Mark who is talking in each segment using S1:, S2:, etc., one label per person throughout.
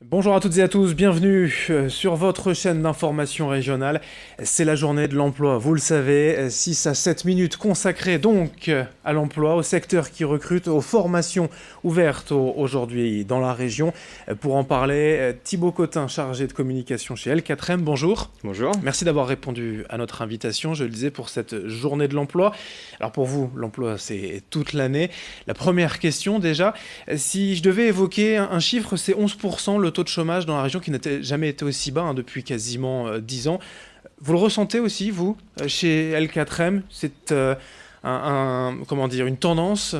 S1: Bonjour à toutes et à tous, bienvenue sur votre chaîne d'information régionale. C'est la journée de l'emploi, vous le savez, 6 à 7 minutes consacrées donc à l'emploi, au secteur qui recrute, aux formations ouvertes aujourd'hui dans la région. Pour en parler, Thibaut Cotin, chargé de communication chez L4M, bonjour.
S2: Bonjour.
S1: Merci d'avoir répondu à notre invitation, je le disais, pour cette journée de l'emploi. Alors pour vous, l'emploi, c'est toute l'année. La première question déjà, si je devais évoquer un chiffre, c'est 11%, le taux de chômage dans la région qui n'a jamais été aussi bas depuis quasiment 10 ans. Vous le ressentez aussi, vous, chez L4M? C'est comment dire, une tendance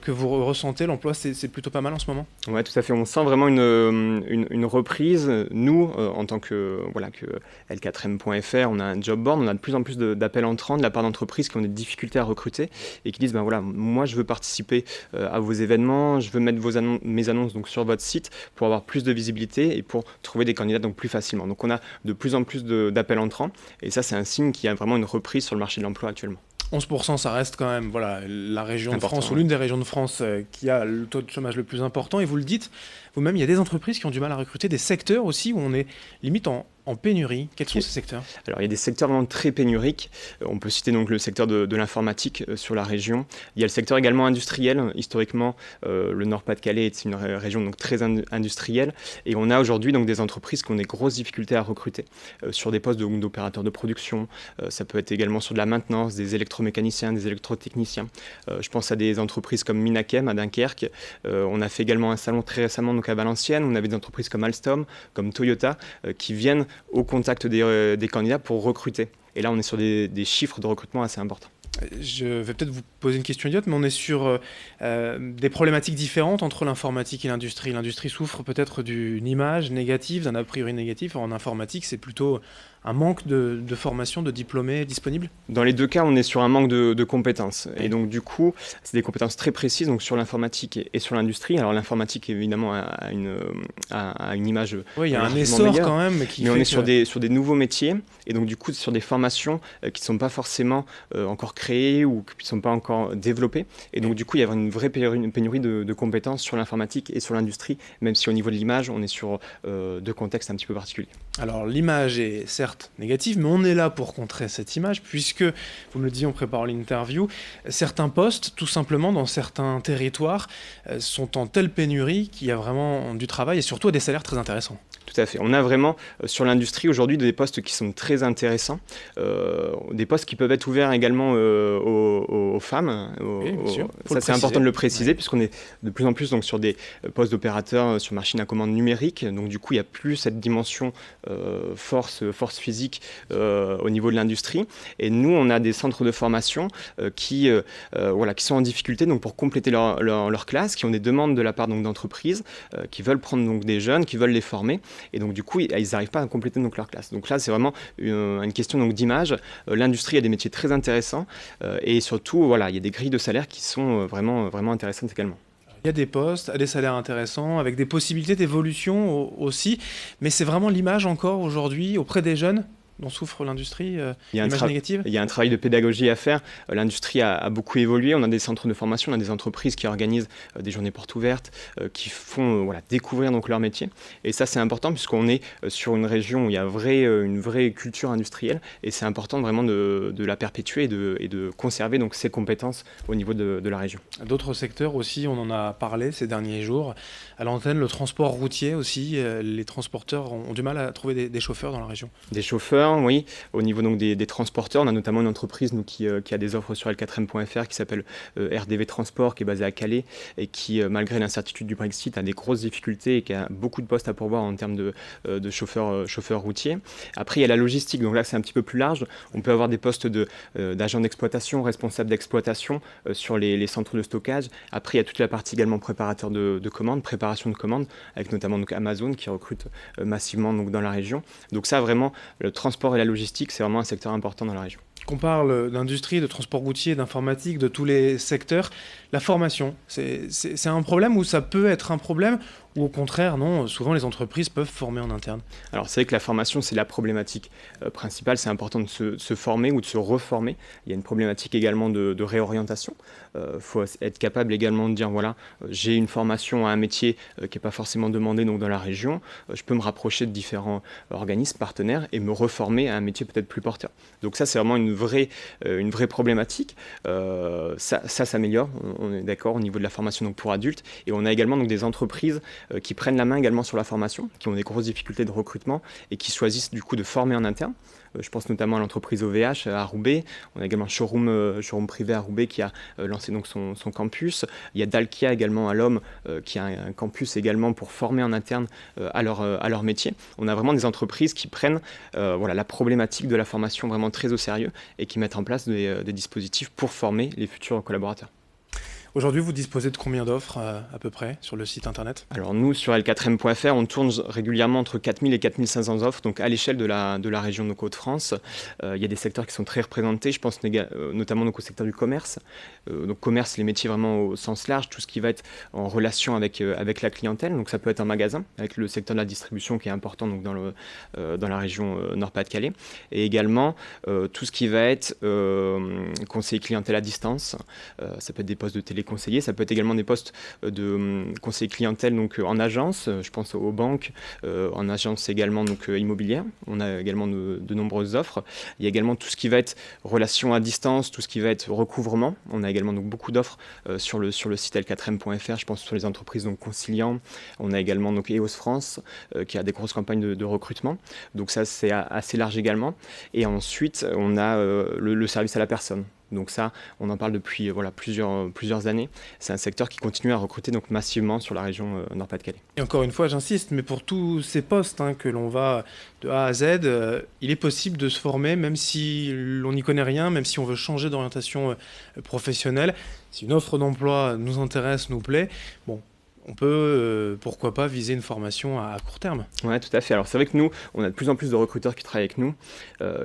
S1: que vous ressentez, l'emploi, c'est plutôt pas mal en ce moment?
S2: Ouais, tout à fait. On sent vraiment une reprise. Nous, en tant que L4M.fr, on a un job board, on a de plus en plus d'appels entrants de la part d'entreprises qui ont des difficultés à recruter et qui disent, ben voilà, moi je veux participer à vos événements, je veux mettre mes annonces donc, sur votre site pour avoir plus de visibilité et pour trouver des candidats donc, plus facilement. Donc on a de plus en plus d'appels entrants et ça c'est un signe qu'il y a vraiment une reprise sur le marché de l'emploi actuellement.
S1: 11%, ça reste quand même voilà, la région de
S2: Important,
S1: France, ou
S2: ouais.
S1: l'une des régions de France qui a le taux de chômage le plus important. Et vous le dites, vous-même, il y a des entreprises qui ont du mal à recruter, des secteurs aussi où on est limite en pénurie. Quels sont ces secteurs?
S2: Alors, il y a des secteurs vraiment très pénuriques. On peut citer donc le secteur de l'informatique sur la région. Il y a le secteur également industriel. Historiquement, le Nord-Pas-de-Calais est une région donc très industrielle. Et on a aujourd'hui donc des entreprises qui ont des grosses difficultés à recruter sur des postes d'opérateurs de production. Ça peut être également sur de la maintenance, des électromécaniciens, des électrotechniciens. Je pense à des entreprises comme Minakem à Dunkerque. On a fait également un salon très récemment donc à Valenciennes. On avait des entreprises comme Alstom, comme Toyota, qui viennent au contact des candidats pour recruter. Et là, on est sur des chiffres de recrutement assez importants.
S1: Je vais peut-être vous poser une question idiote, mais on est sur des problématiques différentes entre l'informatique et l'industrie. L'industrie souffre peut-être d'une image négative, d'un a priori négatif. En informatique, c'est plutôt un manque de formation, de diplômés disponibles?
S2: Dans les deux cas, on est sur un manque de compétences.
S1: Oui.
S2: Et donc, du coup, c'est des compétences très précises donc, sur l'informatique et sur l'industrie. Alors, l'informatique, évidemment, a une image
S1: Oui, il y a un
S2: largement
S1: essor
S2: meilleure.
S1: quand même qui
S2: Mais on
S1: fait
S2: est
S1: que...
S2: sur des nouveaux métiers et donc du coup sur des formations qui ne sont pas forcément encore créées ou qui ne sont pas encore développées. Et donc du coup il y a une vraie pénurie de compétences sur l'informatique et sur l'industrie, même si au niveau de l'image on est sur deux contextes un petit peu particuliers.
S1: Alors l'image est certes négative, mais on est là pour contrer cette image, puisque, vous me le disiez en préparant l'interview, certains postes, tout simplement dans certains territoires, sont en telle pénurie qu'il y a vraiment du travail et surtout à des salaires très intéressants.
S2: Tout à fait. On a vraiment sur l'industrie aujourd'hui des postes qui sont très intéressants, des postes qui peuvent être ouverts également aux femmes.
S1: Oui, bien sûr. Faut
S2: Ça
S1: le
S2: c'est
S1: préciser.
S2: important de le préciser
S1: Ouais.
S2: puisqu'on est de plus en plus donc, sur des postes d'opérateurs sur machine à commande numérique. Donc du coup il n'y a plus cette dimension force physique au niveau de l'industrie. Et nous on a des centres de formation qui sont en difficulté donc, pour compléter leur classe, qui ont des demandes de la part d'entreprises, qui veulent prendre donc, des jeunes, qui veulent les former. Et donc, du coup, ils n'arrivent pas à compléter donc, leur classe. Donc là, c'est vraiment une question donc, d'image. L'industrie a des métiers très intéressants et surtout, voilà, il y a des grilles de salaire qui sont vraiment intéressantes également.
S1: Il y a des postes à des salaires intéressants, avec des possibilités d'évolution aussi, mais c'est vraiment l'image encore aujourd'hui auprès des jeunes dont souffre l'industrie,
S2: Il y a
S1: l'image négative?
S2: il y a un travail de pédagogie à faire. L'industrie a beaucoup évolué. On a des centres de formation, on a des entreprises qui organisent des journées portes ouvertes, qui font découvrir donc, leur métier. Et ça, c'est important puisqu'on est sur une région où il y a une vraie culture industrielle. Et c'est important vraiment de la perpétuer et de conserver donc, ces compétences au niveau de la région.
S1: D'autres secteurs aussi, on en a parlé ces derniers jours. À l'antenne, le transport routier aussi, les transporteurs ont du mal à trouver des chauffeurs dans la région.
S2: Des chauffeurs, oui. Au niveau donc, des transporteurs, on a notamment une entreprise nous, qui a des offres sur L4M.fr qui s'appelle RDV Transport, qui est basée à Calais et qui, malgré l'incertitude du Brexit, a des grosses difficultés et qui a beaucoup de postes à pourvoir en termes de chauffeurs routiers. Après, il y a la logistique, donc là c'est un petit peu plus large. On peut avoir des postes d'agents d'exploitation, responsables d'exploitation sur les centres de stockage. Après, il y a toute la partie également préparateur de commandes, préparation de commandes, avec notamment donc, Amazon qui recrute massivement donc, dans la région. Donc ça, vraiment, le transport et la logistique, c'est vraiment un secteur important dans la région.
S1: puisqu'on parle d'industrie, de transport routier, d'informatique, de tous les secteurs, la formation, c'est un problème ou ça peut être un problème ou au contraire, non, souvent les entreprises peuvent former en interne?
S2: Alors c'est vrai que la formation, c'est la problématique principale. C'est important de se former ou de se reformer. Il y a une problématique également de réorientation. Il faut être capable également de dire, voilà, j'ai une formation à un métier qui n'est pas forcément demandé donc, dans la région. Je peux me rapprocher de différents organismes partenaires et me reformer à un métier peut-être plus porteur. Donc ça, c'est vraiment une vraie problématique. Ça s'améliore, on est d'accord, au niveau de la formation donc, pour adultes. Et on a également donc, des entreprises qui prennent la main également sur la formation, qui ont des grosses difficultés de recrutement et qui choisissent du coup de former en interne. Je pense notamment à l'entreprise OVH à Roubaix. On a également showroom privé à Roubaix qui a lancé donc son campus. Il y a Dalkia également à l'Homme qui a un campus également pour former en interne à leur métier. On a vraiment des entreprises qui prennent la problématique de la formation vraiment très au sérieux et qui mettent en place des dispositifs pour former les futurs collaborateurs.
S1: Aujourd'hui, vous disposez de combien d'offres à peu près sur le site internet?
S2: Alors nous, sur L4M.fr, on tourne régulièrement entre 4000 et 4500 offres, donc à l'échelle de la région de Hauts-de-France. Il y a des secteurs qui sont très représentés, je pense notamment donc, au secteur du commerce. Donc commerce, les métiers vraiment au sens large, tout ce qui va être en relation avec la clientèle. Donc ça peut être un magasin, avec le secteur de la distribution qui est important donc, dans la région Nord-Pas-de-Calais. Et également tout ce qui va être conseiller clientèle à distance. Ça peut être des postes de téléconseiller, ça peut être également des postes de conseiller clientèle donc, en agence, je pense aux banques, en agence également donc, immobilière. On a également de nombreuses offres. Il y a également tout ce qui va être relation à distance, tout ce qui va être recouvrement. On a également donc, beaucoup d'offres sur le site L4M.fr, je pense sur les entreprises donc, conciliants. On a également donc, EOS France qui a des grosses campagnes de recrutement. Donc ça, c'est assez large également. Et ensuite, on a le service à la personne. Donc ça, on en parle depuis plusieurs années. C'est un secteur qui continue à recruter donc massivement sur la région Nord-Pas-de-Calais.
S1: Et encore une fois, j'insiste, mais pour tous ces postes que l'on va de A à Z, il est possible de se former, même si l'on n'y connaît rien, même si on veut changer d'orientation professionnelle. Si une offre d'emploi nous intéresse, nous plaît, bon, on peut, pourquoi pas, viser une formation à court terme.
S2: Oui, tout à fait. Alors c'est vrai que nous, on a de plus en plus de recruteurs qui travaillent avec nous,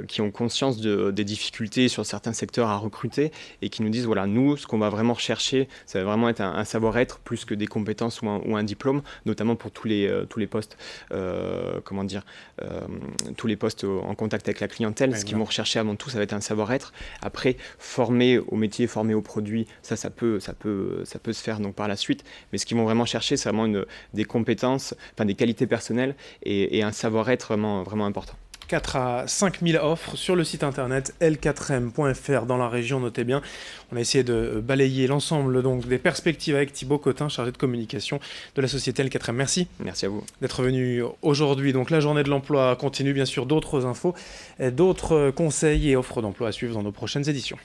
S2: qui ont conscience des difficultés sur certains secteurs à recruter et qui nous disent, voilà, nous, ce qu'on va vraiment rechercher, ça va vraiment être un savoir-être plus que des compétences ou un diplôme, notamment pour tous les postes, tous les postes en contact avec la clientèle. Ce qu'ils vont rechercher avant tout, ça va être un savoir-être. Après, former au métier, former au produit, ça peut se faire donc par la suite. Mais ce qu'ils vont vraiment chercher, c'est vraiment des compétences, des qualités personnelles et un savoir-être vraiment, vraiment important.
S1: 4 à 5 000 offres sur le site internet L4M.fr dans la région, notez bien. On a essayé de balayer l'ensemble donc des perspectives avec Thibaut Cotin, chargé de communication de la société L4M. Merci.
S2: Merci à vous.
S1: D'être venu aujourd'hui. Donc la journée de l'emploi continue, bien sûr, d'autres infos, d'autres conseils et offres d'emploi à suivre dans nos prochaines éditions.